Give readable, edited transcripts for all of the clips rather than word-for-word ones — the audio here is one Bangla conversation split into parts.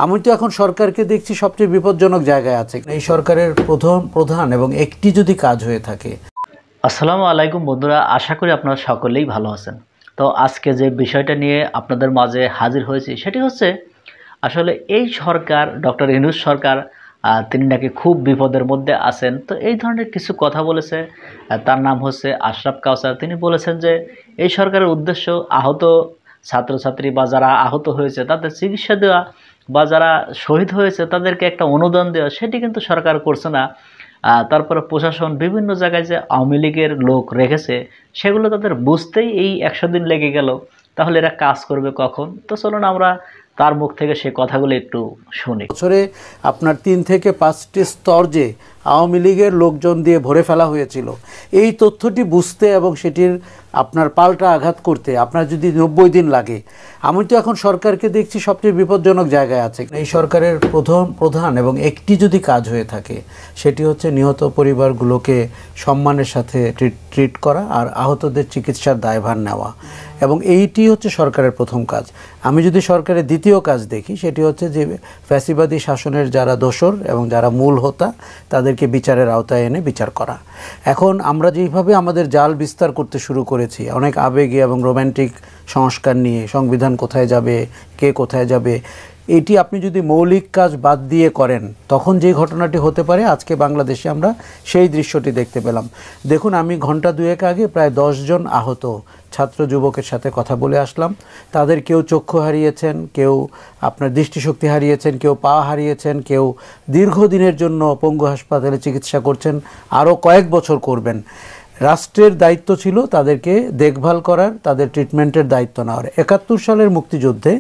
আমি তো এখন সরকারকে দেখছি সবচেয়ে বিপজ্জনক জায়গায় আছে। এই সরকারের প্রধান এবং একটি যদি কাজ হয়ে থাকে। আসসালামু আলাইকুম বন্ধুরা, আশা করি আপনারা সকলেই ভালো আছেন। তো আজকে যে বিষয়টা নিয়ে আপনাদের মাঝে হাজির হয়েছি সেটি হচ্ছে আসলে এই সরকার ডক্টর ইউনূস সরকার তিনি নাকি খুব বিপদের মধ্যে আছেন। তো এই ধরনের কিছু কথা বলেছে। তার নাম হচ্ছে আশরাফ কাউসার। তিনি বলেছেন যে এই সরকারের উদ্দেশ্য আহত ছাত্রছাত্রী বা যারা আহত হয়েছে তাদের চিকিৎসা দেওয়া বা যারা শহীদ হয়েছে তাদেরকে একটা অনুদান দেওয়া, সেটি কিন্তু সরকার করছে না। তারপরে প্রশাসন বিভিন্ন জায়গায় যে আওয়ামী লীগের লোক রেখেছে সেগুলো তাদের বুঝতেই এই 100 দিন লেগে গেল। তাহলে এরা কাজ করবে কখন? তো চলুন আমরা তার মুখ থেকে সে কথাগুলো একটু শুনি। বছরে আপনার 3 থেকে 5টি স্তর যে আওয়ামী লীগের লোকজন দিয়ে ভরে ফেলা হয়েছিল, এই তথ্যটি বুঝতে এবং সেটির আপনার পাল্টা আঘাত করতে আপনার যদি 90 দিন লাগে, আমি তো এখন সরকারকে দেখছি সবচেয়ে বিপজ্জনক জায়গায় আছে। এই সরকারের প্রধান এবং একটি যদি কাজ হয়ে থাকে সেটি হচ্ছে নিহত পরিবারগুলোকে সম্মানের সাথে ট্রিট করা আর আহতদের চিকিৎসার দায়ভার নেওয়া, এবং এইটি হচ্ছে সরকারের প্রথম কাজ। আমি যদি সরকারের দ্বিতীয় কাজ দেখি সেটি হচ্ছে যে ফ্যাসিবাদী শাসনের যারা দোসর এবং যারা মূল হোতা তাদেরকে বিচারের আওতায় এনে বিচার করা। এখন আমরা যেইভাবে আমাদের জাল বিস্তার করতে শুরু করেছি অনেক আবেগে এবং রোম্যান্টিক সংস্কার নিয়ে, সংবিধান কোথায় যাবে, কে কোথায় যাবে, এটি আপনি যদি মৌলিক কাজ বাদ দিয়ে করেন তখন যে ঘটনাটি হতে পারে আজকে বাংলাদেশে আমরা সেই দৃশ্যটি দেখতে পেলাম। দেখুন, আমি ঘন্টা দুয়েক আগে প্রায় 10 জন আহত ছাত্র যুবকের সাথে কথা বলে আসলাম। তাদের কেউ চক্ষু হারিয়েছেন, কেউ আপনার দৃষ্টিশক্তি হারিয়েছেন, কেউ পা হারিয়েছেন, কেউ দীর্ঘদিনের জন্য পঙ্গু হাসপাতালে চিকিৎসা করছেন, আরও কয়েক বছর করবেন। রাষ্ট্রের দায়িত্ব ছিল তাদেরকে দেখভাল করার, তাদের ট্রিটমেন্টের দায়িত্ব নেওয়ার। 71 সালের মুক্তিযুদ্ধে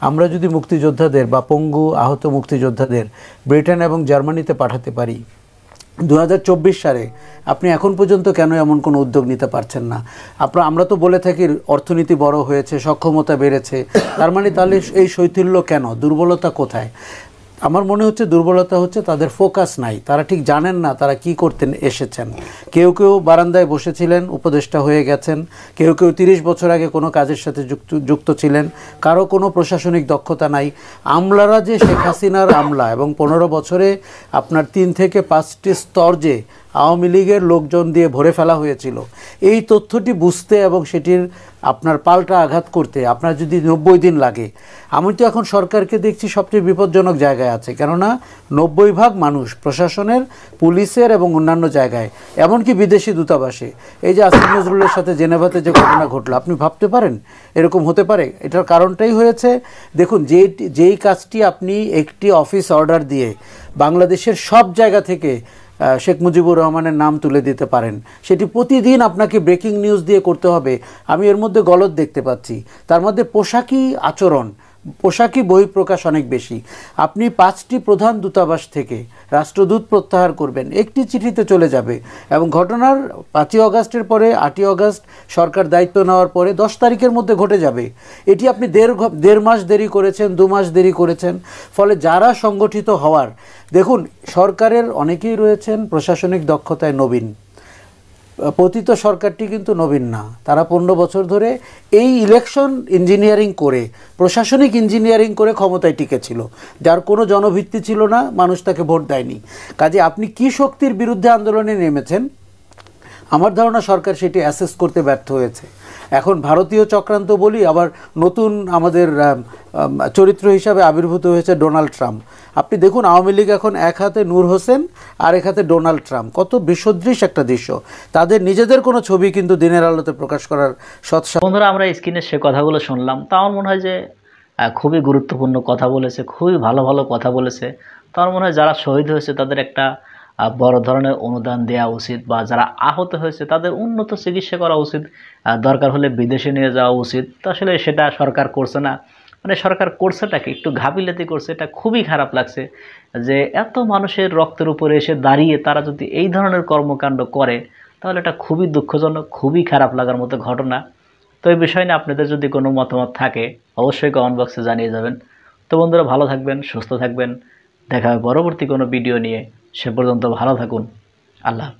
আমরা যদি মুক্তিযোদ্ধাদের বা পঙ্গু আহত মুক্তিযোদ্ধাদের ব্রিটেন এবং জার্মানিতে পাঠাতে পারি, 2024 সালে আপনি এখন পর্যন্ত কেন এমন কোনো উদ্যোগ নিতে পারছেন না? আমরা তো বলে থাকি অর্থনীতি বড় হয়েছে, সক্ষমতা বেড়েছে, তার মানে তাহলে এই শৈথিল্য কেন? দুর্বলতা কোথায়? আমার মনে হচ্ছে দুর্বলতা হচ্ছে তাদের ফোকাস নাই, তারা ঠিক জানেন না তারা কি করতে এসেছেন। কেউ কেউ বারান্দায় বসেছিলেন, উপদেষ্টা হয়ে গেছেন, কেউ কেউ 30 বছর আগে কোনো কাজের সাথে যুক্ত ছিলেন, কারো কোনো প্রশাসনিক দক্ষতা নাই। আমলারা যে শেখ হাসিনার আমলা এবং 15 বছরে আপনার 3 থেকে 5টি স্তর যে আওয়ামী লীগের লোকজন দিয়ে ভরে ফেলা হয়েছিল, এই তথ্যটি বুঝতে এবং সেটির আপনার পাল্টা আঘাত করতে আপনার যদি 90 দিন লাগে, আমি তো এখন সরকারকে দেখছি সবচেয়ে বিপজ্জনক জায়গায় আছে। কেননা 90% মানুষ প্রশাসনের, পুলিশের এবং অন্যান্য জায়গায়, এমনকি বিদেশি দূতাবাসে, এই যে আসিফ নজরুলের সাথে জেনেভাতে যে ঘটনা ঘটলো, আপনি ভাবতে পারেন এরকম হতে পারে? এটার কারণটাই হয়েছে, দেখুন, যেই কাজটি আপনি একটি অফিস অর্ডার দিয়ে বাংলাদেশের সব জায়গা থেকে শেখ মুজিবুর রহমানের নাম তুলে দিতে পারেন, সেটি প্রতিদিন আপনাকে ব্রেকিং নিউজ দিয়ে করতে হবে। আমি এর মধ্যে গলদ দেখতে পাচ্ছি। তার মধ্যে পোশাকি আচরণ, পোশাকি বহিঃপ্রকাশ অনেক বেশি। আপনি 5টি প্রধান দূতাবাস থেকে রাষ্ট্রদূত প্রত্যাহার করবেন, একটি চিঠিতে চলে যাবে, এবং ঘটনার 5ই অগাস্টের পরে 8ই অগাস্ট সরকার দায়িত্ব নেওয়ার পরে 10 তারিখের মধ্যে ঘটে যাবে। এটি আপনি দেড় মাস দেরি করেছেন, 2 মাস দেরি করেছেন। ফলে যারা সংগঠিত হওয়ার, দেখুন, সরকারের অনেকেই রয়েছেন প্রশাসনিক দক্ষতায় নবীন, পতিত সরকারটি কিন্তু নবীন না। তারা 15 বছর ধরে এই ইলেকশন ইঞ্জিনিয়ারিং করে, প্রশাসনিক ইঞ্জিনিয়ারিং করে ক্ষমতায় টিকেছিল, যার কোনো জনভিত্তি ছিল না, মানুষ তাকে ভোট দেয়নি। কাজে আপনি কি শক্তির বিরুদ্ধে আন্দোলনে নেমেছেন, আমার ধারণা সরকার সেটি অ্যাসেস করতে ব্যর্থ হয়েছে। এখন ভারতীয় চক্রান্ত বলি, আবার নতুন আমাদের চরিত্র হিসাবে আবির্ভূত হয়েছে ডোনাল্ড ট্রাম্প। আপনি দেখুন, আওয়ামী লীগ এখন এক হাতে নূর হোসেন আর এক হাতে ডোনাল্ড ট্রাম্প, কত বিসদৃশ একটা দৃশ্য। তাদের নিজেদের কোনো ছবি কিন্তু দিনের আলোতে প্রকাশ করার বন্ধুরা, আমরা স্ক্রিনে সে কথাগুলো শুনলাম। তা আমার মনে হয় যে খুবই গুরুত্বপূর্ণ কথা বলেছে, খুবই ভালো ভালো কথা বলেছে। তো আমার মনে হয় যারা শহীদ হয়েছে তাদের একটা বড় ধরনের অনুদান দেওয়া উচিত, বা যারা আহত হয়েছে তাদের উন্নত চিকিৎসা করা উচিত, দরকার হলে বিদেশে নিয়ে যাওয়া উচিত। তো আসলে সেটা সরকার করছে না। মানে সরকার করছেটাকে একটু ঘাপিলাতি করছে, এটা খুবই খারাপ লাগছে যে এত মানুষের রক্তের উপরে এসে দাঁড়িয়ে তারা যদি এই ধরনের কর্মকাণ্ড করে তাহলে এটা খুবই দুঃখজনক, খুবই খারাপ লাগার মতো ঘটনা। তো এই বিষয় নিয়ে আপনাদের যদি কোনো মতামত থাকে অবশ্যই কমেন্ট বক্সে জানিয়ে যাবেন। তো বন্ধুরা, ভালো থাকবেন, সুস্থ থাকবেন, দেখা হবে পরবর্তী কোনো ভিডিও নিয়ে। সে পর্যন্ত ভালো থাকুন। আল্লাহ হাফেজ।